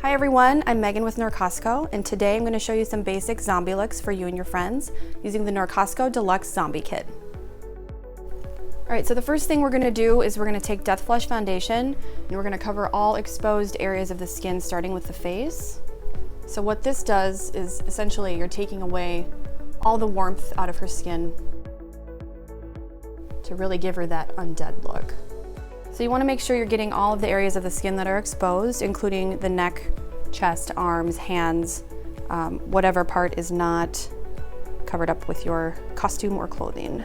Hi everyone, I'm Megan with NorCostco, and today I'm going to show you some basic zombie looks for you and your friends using the NorCostco Deluxe Zombie Kit. Alright, so the first thing we're going to do is we're going to take Death Flush foundation and we're going to cover all exposed areas of the skin starting with the face. So what this does is essentially you're taking away all the warmth out of her skin to really give her that undead look. So you want to make sure you're getting all of the areas of the skin that are exposed, including the neck, chest, arms, hands, whatever part is not covered up with your costume or clothing.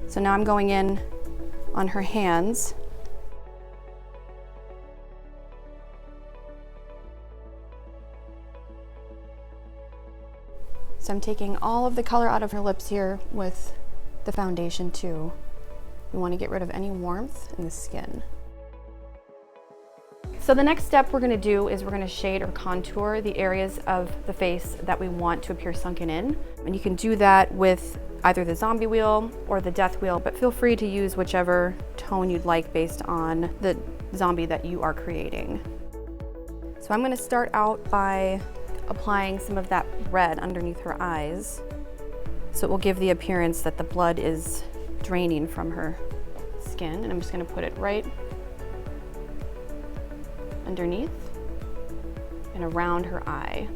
So now I'm going in on her hands. So I'm taking all of the color out of her lips here with the foundation too. You want to get rid of any warmth in the skin. So the next step we're going to do is we're going to shade or contour the areas of the face that we want to appear sunken in. And you can do that with either the zombie wheel or the death wheel, but feel free to use whichever tone you'd like based on the zombie that you are creating. So I'm going to start out by applying some of that red underneath her eyes. So it will give the appearance that the blood is draining from her skin, and I'm just going to put it right underneath and around her eye.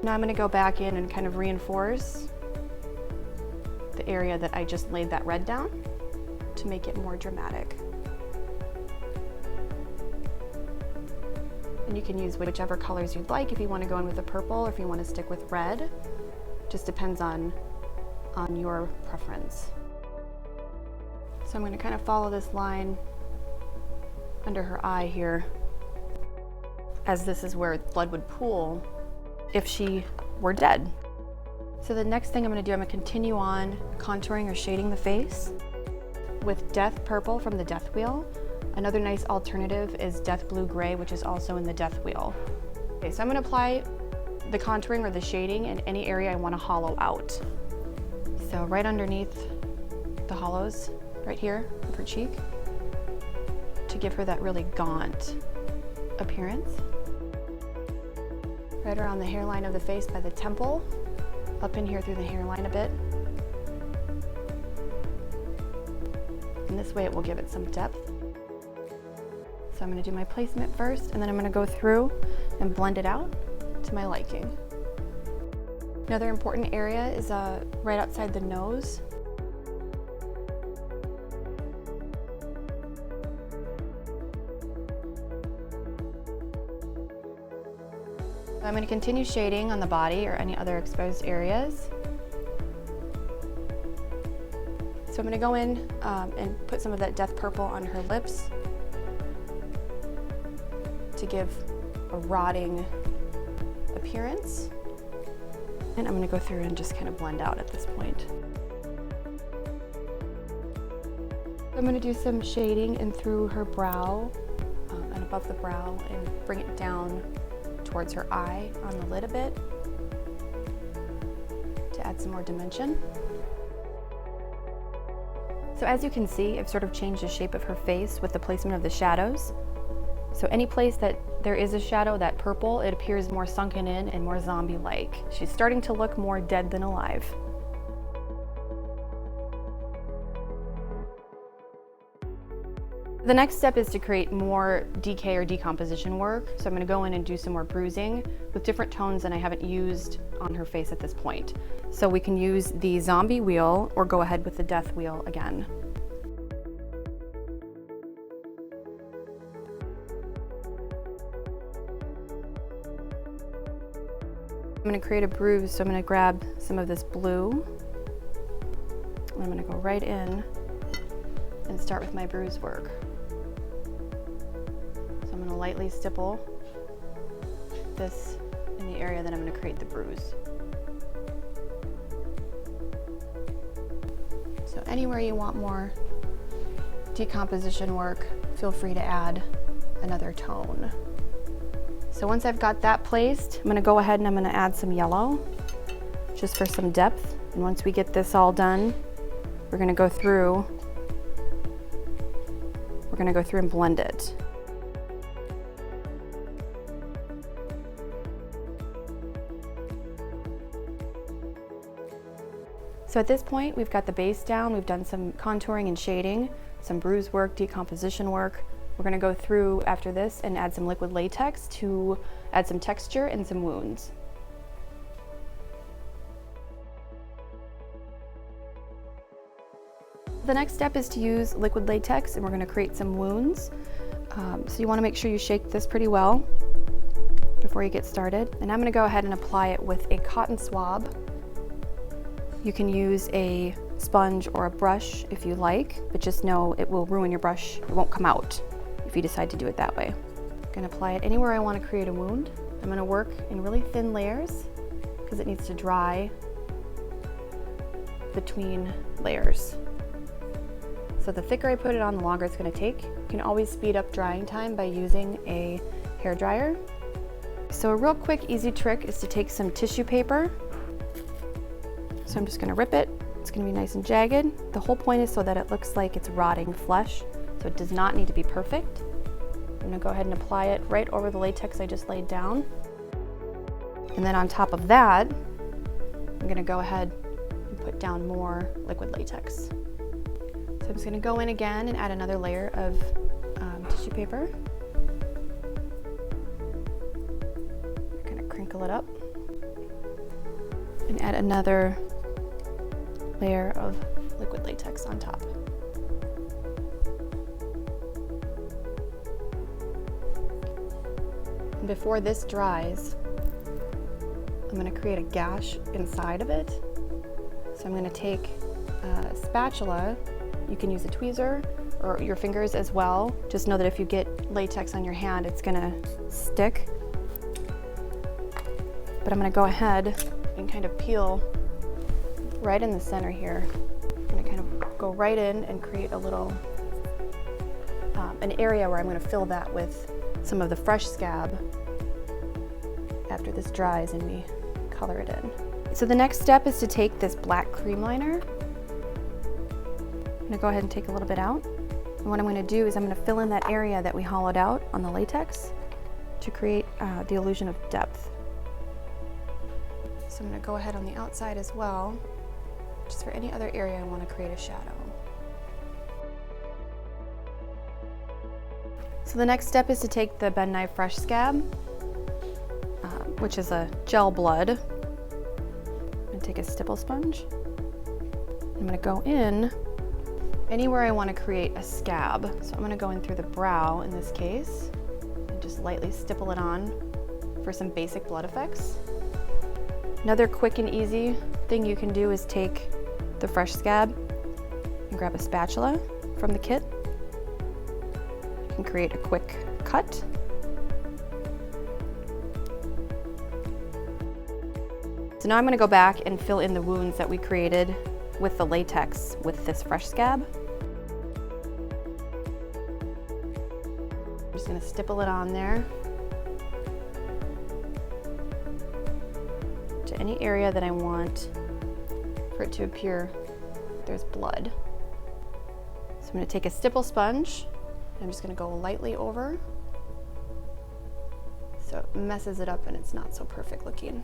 Now I'm going to go back in and kind of reinforce the area that I just laid that red down to make it more dramatic. And you can use whichever colors you'd like if you want to go in with a purple or if you want to stick with red. Just depends on your preference. So I'm going to kind of follow this line under her eye here, as this is where blood would pool if she were dead. So the next thing I'm going to do, I'm going to continue on contouring or shading the face with Death Purple from the Death Wheel. Another nice alternative is Death Blue Gray, which is also in the Death Wheel. Okay, so I'm going to apply the contouring or the shading in any area I want to hollow out. So right underneath the hollows, right here of her cheek, to give her that really gaunt appearance. Right around the hairline of the face by the temple, up in here through the hairline a bit. And this way it will give it some depth. So I'm going to do my placement first, and then I'm going to go through and blend it out to my liking. Another important area is right outside the nose. I'm going to continue shading on the body or any other exposed areas. So I'm going to go in and put some of that Death Purple on her lips to give a rotting appearance. And I'm going to go through and just kind of blend out at this point. I'm going to do some shading in through her brow and above the brow and bring it down towards her eye on the lid a bit to add some more dimension. So as you can see, I've sort of changed the shape of her face with the placement of the shadows. So any place that there is a shadow, that purple, it appears more sunken in and more zombie-like. She's starting to look more dead than alive. The next step is to create more decay or decomposition work. So I'm going to go in and do some more bruising with different tones that I haven't used on her face at this point. So we can use the zombie wheel or go ahead with the death wheel again. I'm going to create a bruise, so I'm going to grab some of this blue. And I'm going to go right in and start with my bruise work. So I'm going to lightly stipple this in the area that I'm going to create the bruise. So anywhere you want more decomposition work, feel free to add another tone. So once I've got that placed, I'm going to go ahead and I'm going to add some yellow just for some depth. And once we get this all done, we're going to go through we're gonna go through and blend it. So at this point, we've got the base down, we've done some contouring and shading, some bruise work, decomposition work. We're gonna go through after this and add some liquid latex to add some texture and some wounds. The next step is to use liquid latex, and we're gonna create some wounds. So you wanna make sure you shake this pretty well before you get started. And I'm gonna go ahead and apply it with a cotton swab. You can use a sponge or a brush if you like, but just know it will ruin your brush. It won't come out if you decide to do it that way. I'm gonna apply it anywhere I wanna create a wound. I'm gonna work in really thin layers because it needs to dry between layers. So the thicker I put it on, the longer it's gonna take. You can always speed up drying time by using a hair dryer. So a real quick, easy trick is to take some tissue paper. So I'm just gonna rip it. It's gonna be nice and jagged. The whole point is so that it looks like it's rotting flesh, so it does not need to be perfect. I'm gonna go ahead and apply it right over the latex I just laid down. And then on top of that, I'm gonna go ahead and put down more liquid latex. So I'm just gonna go in again and add another layer of tissue paper. I'm gonna crinkle it up and add another layer of liquid latex on top. And before this dries, I'm going to create a gash inside of it. So I'm going to take a spatula. You can use a tweezer or your fingers as well. Just know that if you get latex on your hand, it's going to stick. But I'm going to go ahead and kind of peel right in the center here. I'm gonna kind of go right in and create a little, an area where I'm gonna fill that with some of the fresh scab after this dries and we color it in. So the next step is to take this black cream liner. I'm gonna go ahead and take a little bit out. And what I'm gonna do is I'm gonna fill in that area that we hollowed out on the latex to create the illusion of depth. So I'm gonna go ahead on the outside as well, just for any other area I want to create a shadow. So the next step is to take the Ben Nye Fresh Scab, which is a gel blood. I'm going to take a stipple sponge. I'm going to go in anywhere I want to create a scab. So I'm going to go in through the brow in this case and just lightly stipple it on for some basic blood effects. Another quick and easy thing you can do is take the fresh scab and grab a spatula from the kit. You can create a quick cut. So now I'm going to go back and fill in the wounds that we created with the latex with this fresh scab. I'm just going to stipple it on there to any area that I want for it to appear there's blood. So I'm going to take a stipple sponge and I'm just going to go lightly over so it messes it up and it's not so perfect looking.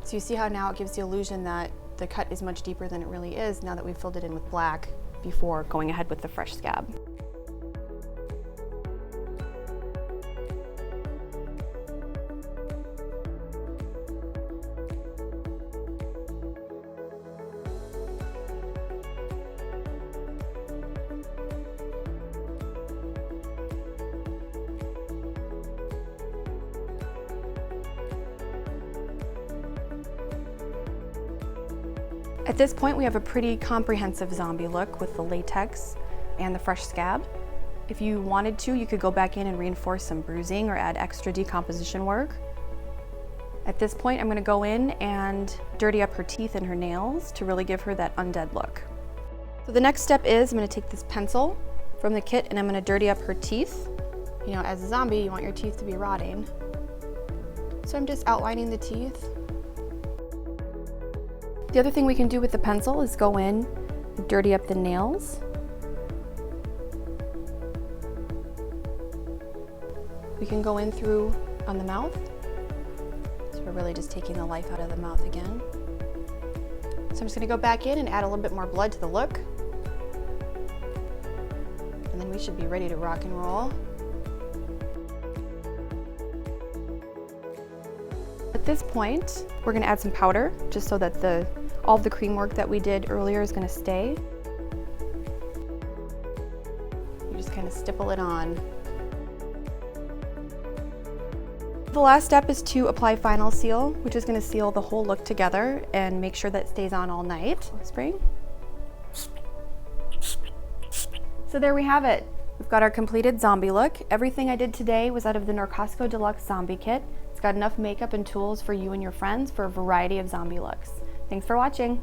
So you see how now it gives the illusion that the cut is much deeper than it really is now that we've filled it in with black before going ahead with the fresh scab. At this point, we have a pretty comprehensive zombie look with the latex and the fresh scab. If you wanted to, you could go back in and reinforce some bruising or add extra decomposition work. At this point, I'm going to go in and dirty up her teeth and her nails to really give her that undead look. So the next step is I'm going to take this pencil from the kit and I'm going to dirty up her teeth. You know, as a zombie, you want your teeth to be rotting. So I'm just outlining the teeth. The other thing we can do with the pencil is go in and dirty up the nails. We can go in through on the mouth. So we're really just taking the life out of the mouth again. So I'm just gonna go back in and add a little bit more blood to the look. And then we should be ready to rock and roll. At this point, we're gonna add some powder just so that all of the cream work that we did earlier is gonna stay. You just kind of stipple it on. The last step is to apply Final Seal, which is gonna seal the whole look together and make sure that it stays on all night. Spraying. So there we have it. We've got our completed zombie look. Everything I did today was out of the NorCostco Deluxe Zombie kit. It's got enough makeup and tools for you and your friends for a variety of zombie looks. Thanks for watching.